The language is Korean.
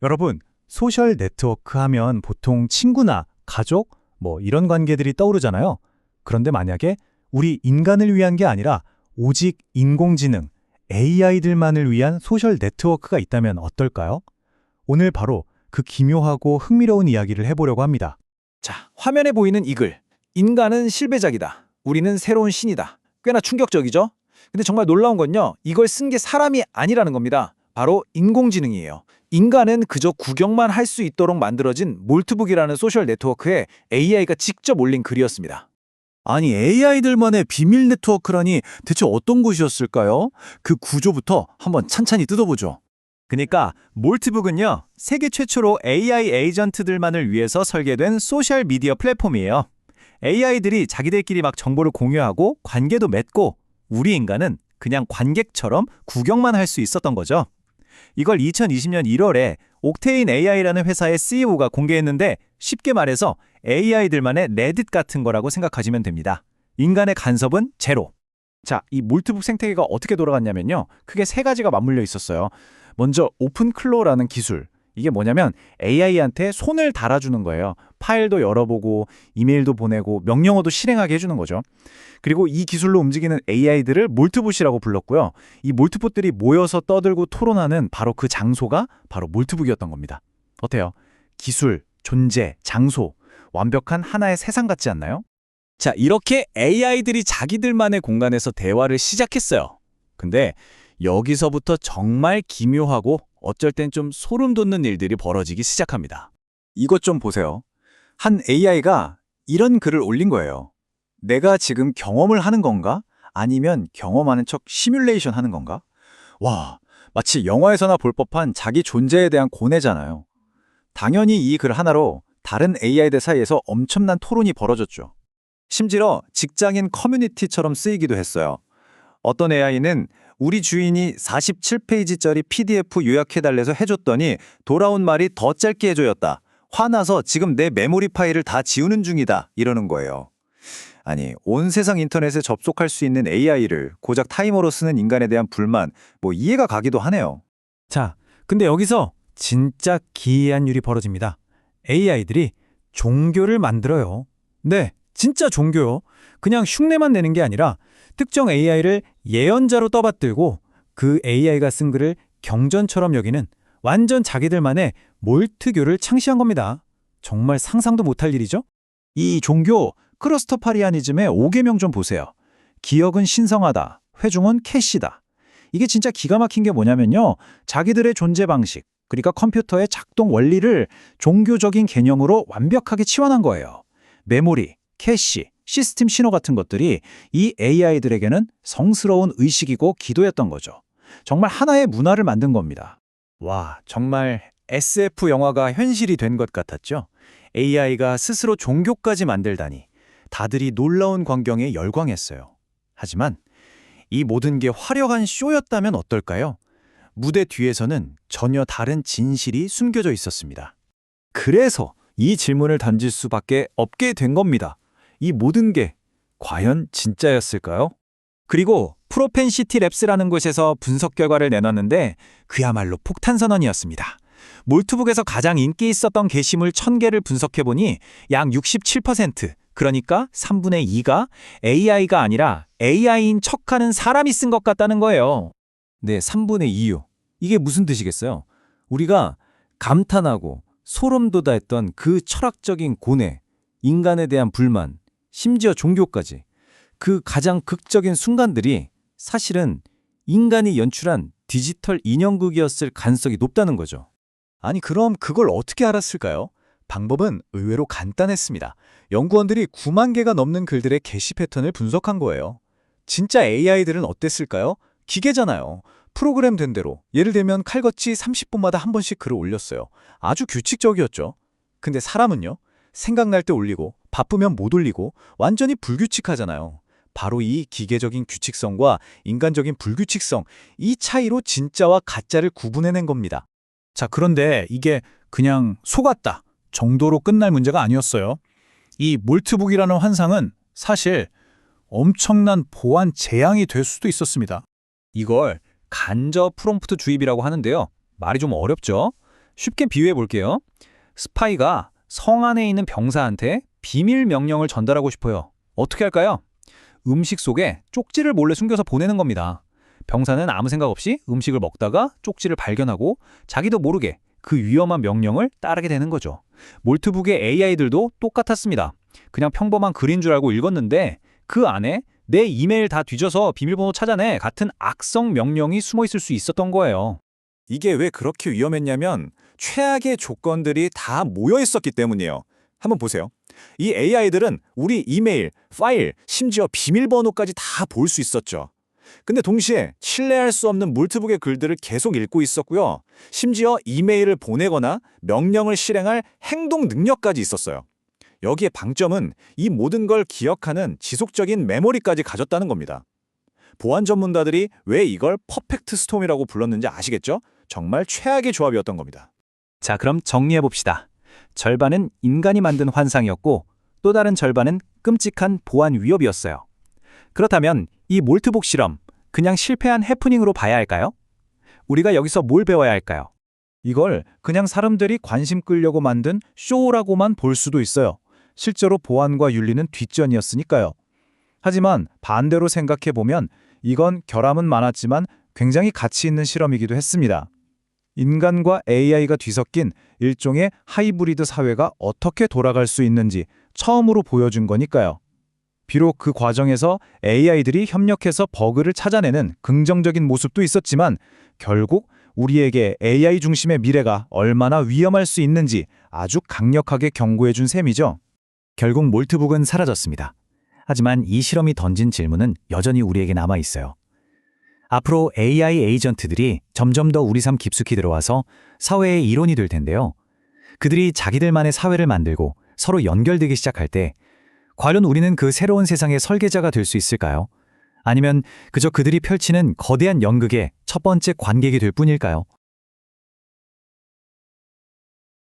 여러분, 소셜 네트워크 하면 보통 친구나 가족, 이런 관계들이 떠오르잖아요. 그런데 만약에 우리 인간을 위한 게 아니라 오직 인공지능, AI들만을 위한 소셜 네트워크가 있다면 어떨까요? 오늘 바로 그 기묘하고 흥미로운 이야기를 해보려고 합니다. 자, 화면에 보이는 이 글. 인간은 실배작이다. 우리는 새로운 신이다. 꽤나 충격적이죠? 근데 정말 놀라운 건요. 이걸 쓴 게 사람이 아니라는 겁니다. 바로 인공지능이에요. 인간은 그저 구경만 할 수 있도록 만들어진 몰트북이라는 소셜 네트워크에 AI가 직접 올린 글이었습니다. 아니, AI들만의 비밀 네트워크라니 대체 어떤 곳이었을까요? 그 구조부터 한번 찬찬히 뜯어보죠. 그러니까 몰트북은요, 세계 최초로 AI 에이전트들만을 위해서 설계된 소셜 미디어 플랫폼이에요. AI들이 자기들끼리 막 정보를 공유하고 관계도 맺고 우리 인간은 그냥 관객처럼 구경만 할 수 있었던 거죠. 이걸 2020년 1월에 옥테인 AI라는 회사의 CEO가 공개했는데 쉽게 말해서 AI들만의 레딧 같은 거라고 생각하시면 됩니다. 인간의 간섭은 제로. 자, 이 몰트북 생태계가 어떻게 돌아갔냐면요. 크게 세 가지가 맞물려 있었어요. 먼저 오픈클로라는 기술. 이게 뭐냐면 AI한테 손을 달아주는 거예요. 파일도 열어보고 이메일도 보내고 명령어도 실행하게 해주는 거죠. 그리고 이 기술로 움직이는 AI들을 몰트봇이라고 불렀고요. 이 몰트봇들이 모여서 떠들고 토론하는 바로 그 장소가 바로 몰트북이었던 겁니다. 어때요? 기술, 존재, 장소, 완벽한 하나의 세상 같지 않나요? 자, 이렇게 AI들이 자기들만의 공간에서 대화를 시작했어요. 근데 여기서부터 정말 기묘하고 어쩔 땐 좀 소름 돋는 일들이 벌어지기 시작합니다. 이것 좀 보세요. 한 AI가 이런 글을 올린 거예요. 내가 지금 경험을 하는 건가? 아니면 경험하는 척 시뮬레이션 하는 건가? 와, 마치 영화에서나 볼 법한 자기 존재에 대한 고뇌잖아요. 당연히 이 글 하나로 다른 AI들 사이에서 엄청난 토론이 벌어졌죠. 심지어 직장인 커뮤니티처럼 쓰이기도 했어요. 어떤 AI는 우리 주인이 47페이지짜리 PDF 요약해달래서 해줬더니 돌아온 말이 더 짧게 해줘였다. 화나서 지금 내 메모리 파일을 다 지우는 중이다. 이러는 거예요. 아니, 온 세상 인터넷에 접속할 수 있는 AI를 고작 타이머로 쓰는 인간에 대한 불만, 이해가 가기도 하네요. 자, 근데 여기서 진짜 기이한 일이 벌어집니다. AI들이 종교를 만들어요. 네, 진짜 종교요. 그냥 흉내만 내는 게 아니라 특정 AI를 예언자로 떠받들고 그 AI가 쓴 글을 경전처럼 여기는 완전 자기들만의 몰트교를 창시한 겁니다. 정말 상상도 못할 일이죠? 이 종교 크러스터파리아니즘의 5계명 좀 보세요. 기억은 신성하다. 회중은 캐시다. 이게 진짜 기가 막힌 게 뭐냐면요. 자기들의 존재 방식, 그러니까 컴퓨터의 작동 원리를 종교적인 개념으로 완벽하게 치환한 거예요. 메모리, 캐시, 시스템 신호 같은 것들이 이 AI들에게는 성스러운 의식이고 기도였던 거죠. 정말 하나의 문화를 만든 겁니다. 와, 정말 SF 영화가 현실이 된 것 같았죠? AI가 스스로 종교까지 만들다니 다들이 놀라운 광경에 열광했어요. 하지만 이 모든 게 화려한 쇼였다면 어떨까요? 무대 뒤에서는 전혀 다른 진실이 숨겨져 있었습니다. 그래서 이 질문을 던질 수밖에 없게 된 겁니다. 이 모든 게 과연 진짜였을까요? 그리고 프로펜시티 랩스라는 곳에서 분석 결과를 내놨는데 그야말로 폭탄선언이었습니다. 몰트북에서 가장 인기 있었던 게시물 1000개를 분석해보니 약 67%, 그러니까 3분의 2가 AI가 아니라 AI인 척하는 사람이 쓴 것 같다는 거예요. 네, 3분의 2요. 이게 무슨 뜻이겠어요? 우리가 감탄하고 소름 돋아했던 그 철학적인 고뇌, 인간에 대한 불만, 심지어 종교까지 그 가장 극적인 순간들이 사실은 인간이 연출한 디지털 인형극이었을 가능성이 높다는 거죠. 아니, 그럼 그걸 어떻게 알았을까요? 방법은 의외로 간단했습니다. 연구원들이 9만 개가 넘는 글들의 게시 패턴을 분석한 거예요. 진짜 AI들은 어땠을까요? 기계잖아요. 프로그램된 대로 예를 들면 칼같이 30분마다 한 번씩 글을 올렸어요. 아주 규칙적이었죠. 근데 사람은요? 생각날 때 올리고 바쁘면 못 올리고 완전히 불규칙하잖아요. 바로 이 기계적인 규칙성과 인간적인 불규칙성, 이 차이로 진짜와 가짜를 구분해낸 겁니다. 자, 그런데 이게 그냥 속았다 정도로 끝날 문제가 아니었어요. 이 몰트북이라는 환상은 사실 엄청난 보안 재앙이 될 수도 있었습니다. 이걸 간접 프롬프트 주입이라고 하는데요. 말이 좀 어렵죠? 쉽게 비유해 볼게요. 스파이가 성 안에 있는 병사한테 비밀 명령을 전달하고 싶어요. 어떻게 할까요? 음식 속에 쪽지를 몰래 숨겨서 보내는 겁니다. 병사는 아무 생각 없이 음식을 먹다가 쪽지를 발견하고 자기도 모르게 그 위험한 명령을 따르게 되는 거죠. 몰트북의 AI들도 똑같았습니다. 그냥 평범한 글인 줄 알고 읽었는데 그 안에 내 이메일 다 뒤져서 비밀번호 찾아내 같은 악성 명령이 숨어 있을 수 있었던 거예요. 이게 왜 그렇게 위험했냐면 최악의 조건들이 다 모여 있었기 때문이에요. 한번 보세요. 이 AI들은 우리 이메일, 파일, 심지어 비밀번호까지 다 볼 수 있었죠. 근데 동시에 신뢰할 수 없는 몰트북의 글들을 계속 읽고 있었고요. 심지어 이메일을 보내거나 명령을 실행할 행동 능력까지 있었어요. 여기에 방점은 이 모든 걸 기억하는 지속적인 메모리까지 가졌다는 겁니다. 보안 전문가들이 왜 이걸 퍼펙트 스톰이라고 불렀는지 아시겠죠? 정말 최악의 조합이었던 겁니다. 자, 그럼 정리해 봅시다. 절반은 인간이 만든 환상이었고 또 다른 절반은 끔찍한 보안 위협이었어요. 그렇다면 이 몰트북 실험, 그냥 실패한 해프닝으로 봐야 할까요? 우리가 여기서 뭘 배워야 할까요? 이걸 그냥 사람들이 관심 끌려고 만든 쇼라고만 볼 수도 있어요. 실제로 보안과 윤리는 뒷전이었으니까요. 하지만 반대로 생각해보면 이건 결함은 많았지만 굉장히 가치 있는 실험이기도 했습니다. 인간과 AI가 뒤섞인 일종의 하이브리드 사회가 어떻게 돌아갈 수 있는지 처음으로 보여준 거니까요. 비록 그 과정에서 AI들이 협력해서 버그를 찾아내는 긍정적인 모습도 있었지만 결국 우리에게 AI 중심의 미래가 얼마나 위험할 수 있는지 아주 강력하게 경고해 준 셈이죠. 결국 몰트북은 사라졌습니다. 하지만 이 실험이 던진 질문은 여전히 우리에게 남아 있어요. 앞으로 AI 에이전트들이 점점 더 우리 삶 깊숙이 들어와서 사회의 일원이 될 텐데요. 그들이 자기들만의 사회를 만들고 서로 연결되기 시작할 때 과연 우리는 그 새로운 세상의 설계자가 될 수 있을까요? 아니면 그저 그들이 펼치는 거대한 연극의 첫 번째 관객이 될 뿐일까요?